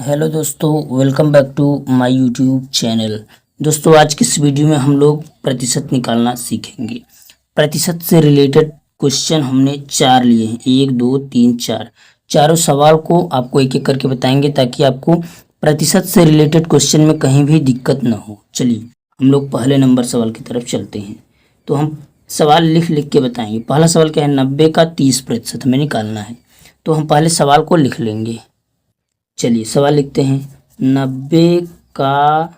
Hello दोस्तों, welcome back to my YouTube channel. दोस्तों, आज की इस वीडियो में हम लोग प्रतिशत निकालना सीखेंगे। प्रतिशत से रिलेटेड क्वेश्चन हमने 4 लिए हैं, 1 2 3 4। चारों सवाल को आपको एक एक करके बताएंगे ताकि आपको प्रतिशत से रिलेटेड क्वेश्चन में कहीं भी दिक्कत ना हो। चलिए हम लोग पहले नंबर सवाल की तरफ चलते हैं। तो हम सवाल लिख लिख के बताएंगे। पहला सवाल क्या है, 90 का 30% हमें निकालना है। तो हम पहले सवाल को लिख लेंगे। चलिए सवाल लिखते हैं, 90 का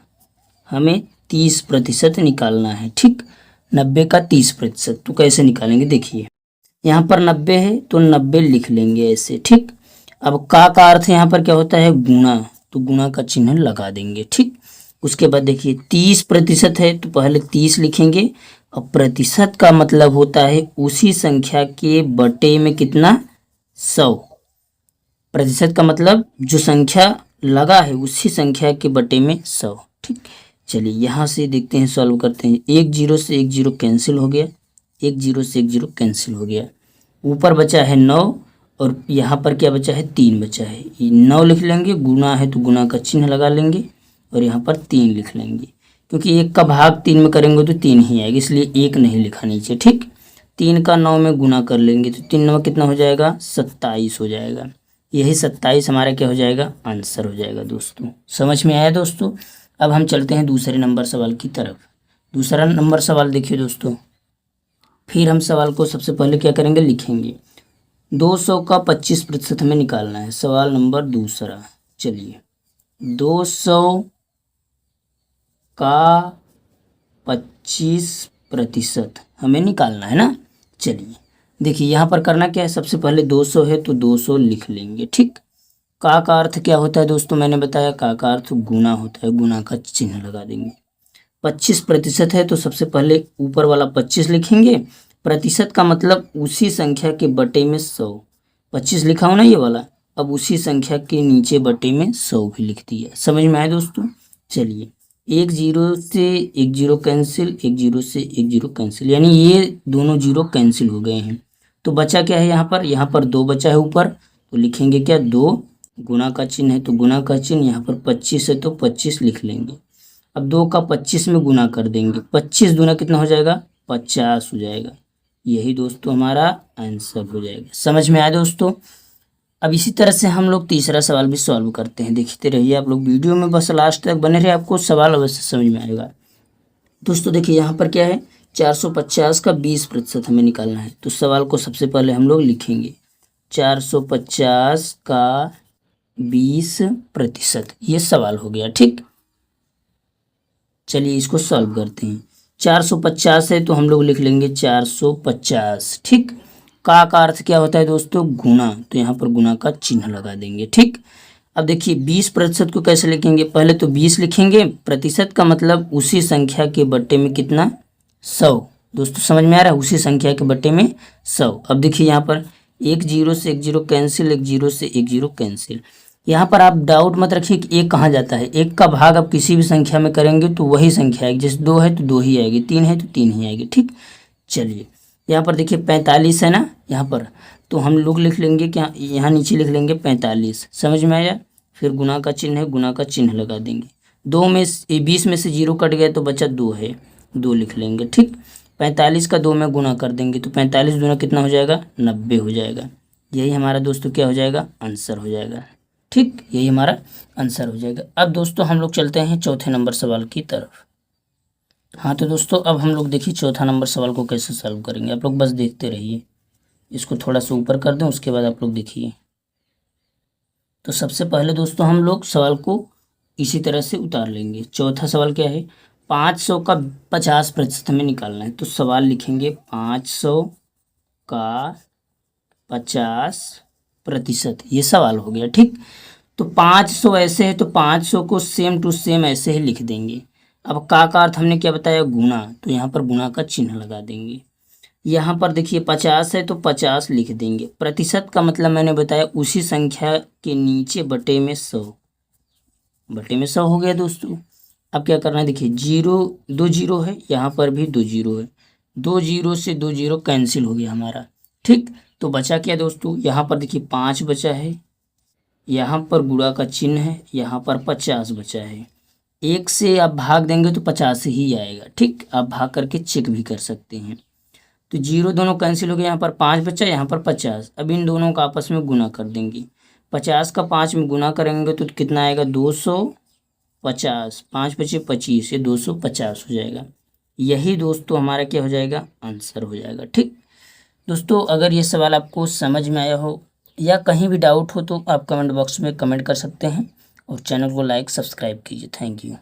हमें 30% निकालना है। ठीक, 90 का 30%। तो कैसे निकालेंगे, देखिए यहाँ पर 90 है तो 90 लिख लेंगे ऐसे। ठीक, अब का अर्थ यहाँ पर क्या होता है, गुणा, तो गुणा का चिन्ह लगा देंगे। ठीक, उसके बाद देखिए 30% है तो पहले 30 लिखेंगे। अब प्रतिशत का मतलब होता है उसी संख्या के बटे में कितना, 100। प्रतिशत का मतलब जो संख्या लगा है उसी संख्या के बटे में 100। ठीक, चलिए यहाँ से देखते हैं, सॉल्व करते हैं। 1 0 से 1 0 कैंसिल हो गया, 1 0 से 1 0 कैंसिल हो गया। ऊपर बचा है 9 और यहाँ पर क्या बचा है, 3 बचा है। 9 लिख लेंगे, गुना है तो गुना का चिन्ह लगा लेंगे और यहाँ पर 3 लिख लेंगे, क्योंकि 1 का भाग 3 में करेंगे तो 3 ही आएगा, इसलिए 1 नहीं लिखा नीचे। ठीक, 3 का 9 में गुना कर लेंगे तो 3 9 कितना हो जाएगा, 27 हो जाएगा। यही 27 हमारा क्या हो जाएगा, आंसर हो जाएगा। दोस्तों समझ में आया दोस्तों। अब हम चलते हैं दूसरे नंबर सवाल की तरफ। दूसरा नंबर सवाल देखिए दोस्तों, फिर हम सवाल को सबसे पहले क्या करेंगे, लिखेंगे। 200 का 25% हमें निकालना है। सवाल नंबर दूसरा, चलिए 200 का 25% हमें निकालना है ना। चलिए देखिए यहाँ पर करना क्या है, सबसे पहले 200 है तो 200 लिख लेंगे। ठीक, का अर्थ क्या होता है दोस्तों, मैंने बताया का अर्थ गुना होता है, गुना का चिन्ह लगा देंगे। 25% है तो सबसे पहले ऊपर वाला 25 लिखेंगे। प्रतिशत का मतलब उसी संख्या के बटे में 100। 25 लिखा हो ना ये वाला, अब उसी संख्या के नीचे बटे में 100 भी लिख दिया। समझ में आया दोस्तों। चलिए 1 0 से 1 0 कैंसिल, 1 0 से 1 0 कैंसिल, यानी ये दोनों 0 कैंसिल हो गए हैं। तो बचा क्या है, यहाँ पर 2 बचा है ऊपर, तो लिखेंगे क्या, 2। गुना का चिन्ह है तो गुना का चिन्ह, यहाँ पर 25 है तो 25 लिख लेंगे। अब 2 का 25 में गुना कर देंगे, 25 दूना कितना हो जाएगा, 50 हो जाएगा। यही दोस्तों हमारा आंसर हो जाएगा। समझ में आया दोस्तों। अब इसी तरह से हम लोग तीसरा सवाल भी सॉल्व करते हैं। देखते रहिए आप लोग वीडियो में, बस लास्ट तक बने रहे, आपको सवाल अवश्य समझ में आएगा। दोस्तों देखिए यहाँ पर क्या है, 450 का 20% हमें निकालना है। तो सवाल को सबसे पहले हम लोग लिखेंगे, 450 का 20%, ये सवाल हो गया। ठीक, चलिए इसको सॉल्व करते हैं। 450 है तो हम लोग लिख लेंगे 450। ठीक, का अर्थ क्या होता है दोस्तों, गुना, तो यहाँ पर गुना का चिन्ह लगा देंगे। ठीक, अब देखिए 20% को कैसे लिखेंगे, पहले तो 20 लिखेंगे। प्रतिशत का मतलब उसी संख्या के बट्टे में कितना, 100। दोस्तों समझ में आ रहा है, उसी संख्या के बट्टे में 100। अब देखिए यहाँ पर 1 0 से 1 0 कैंसिल, 1 0 से 1 0 कैंसिल। यहाँ पर आप डाउट मत रखिए कि 1 कहाँ जाता है। 1 का भाग आप किसी भी संख्या में करेंगे तो वही संख्या आएगी, जैसे 2 है तो 2 ही आएगी, 3 है तो 3 ही आएगी। ठीक, चलिए यहाँ पर देखिए 45 है ना यहाँ पर, तो हम लोग लिख लेंगे क्या, यहाँ नीचे लिख लेंगे 45। समझ में आया। फिर गुना का चिन्ह है, गुना का चिन्ह लगा देंगे। 20 में से 0 कट गया तो बचा 2 है, 2 लिख लेंगे। ठीक, 45 का 2 में गुना कर देंगे तो 45 दूना कितना हो जाएगा, 90 हो जाएगा। यही हमारा दोस्तों क्या हो जाएगा, आंसर हो जाएगा। ठीक, यही हमारा आंसर हो जाएगा। अब दोस्तों हम लोग चलते हैं चौथे नंबर सवाल की तरफ। हाँ तो दोस्तों अब हम लोग देखिए चौथा नंबर सवाल को कैसे सॉल्व करेंगे। आप लोग बस देखते रहिए, इसको थोड़ा सा ऊपर कर दें, उसके बाद आप लोग देखिए। तो सबसे पहले दोस्तों हम लोग सवाल को इसी तरह से उतार लेंगे। चौथा सवाल क्या है, 500 का 50% हमें निकालना है। तो सवाल लिखेंगे 500 का 50%, ये सवाल हो गया। ठीक, तो 500 ऐसे है तो 500 को सेम टू सेम ऐसे ही लिख देंगे। अब का अर्थ हमने क्या बताया, गुना, तो यहाँ पर गुना का चिन्ह लगा देंगे। यहाँ पर देखिए 50 है तो 50 लिख देंगे। प्रतिशत का मतलब मैंने बताया उसी संख्या के नीचे बटे में 100, बटे में 100 हो गया दोस्तों। अब क्या करना है, देखिए 2 0 है, यहाँ पर भी 2 0 है, 2 0 से 2 0 कैंसिल हो गया हमारा। ठीक, तो बचा क्या दोस्तों, यहाँ पर देखिए 5 बचा है, यहाँ पर गुणा का चिन्ह है, यहाँ पर 50 बचा है। 1 से आप भाग देंगे तो 50 ही आएगा। ठीक, आप भाग करके चेक भी कर सकते हैं। तो 0 दोनों कैंसिल हो गए, यहाँ पर 5 बचा, यहाँ पर 50। अब इन दोनों का आपस में गुना कर देंगे। 50 का 5 में गुना करेंगे तो कितना आएगा, 250। 5 बचे 25, ये 250 हो जाएगा। यही दोस्तों हमारा क्या हो जाएगा, आंसर हो जाएगा। ठीक दोस्तों, अगर ये सवाल आपको समझ में आया हो या कहीं भी डाउट हो तो आप कमेंट बॉक्स में कमेंट कर सकते हैं और चैनल को लाइक सब्सक्राइब कीजिए। Thank you.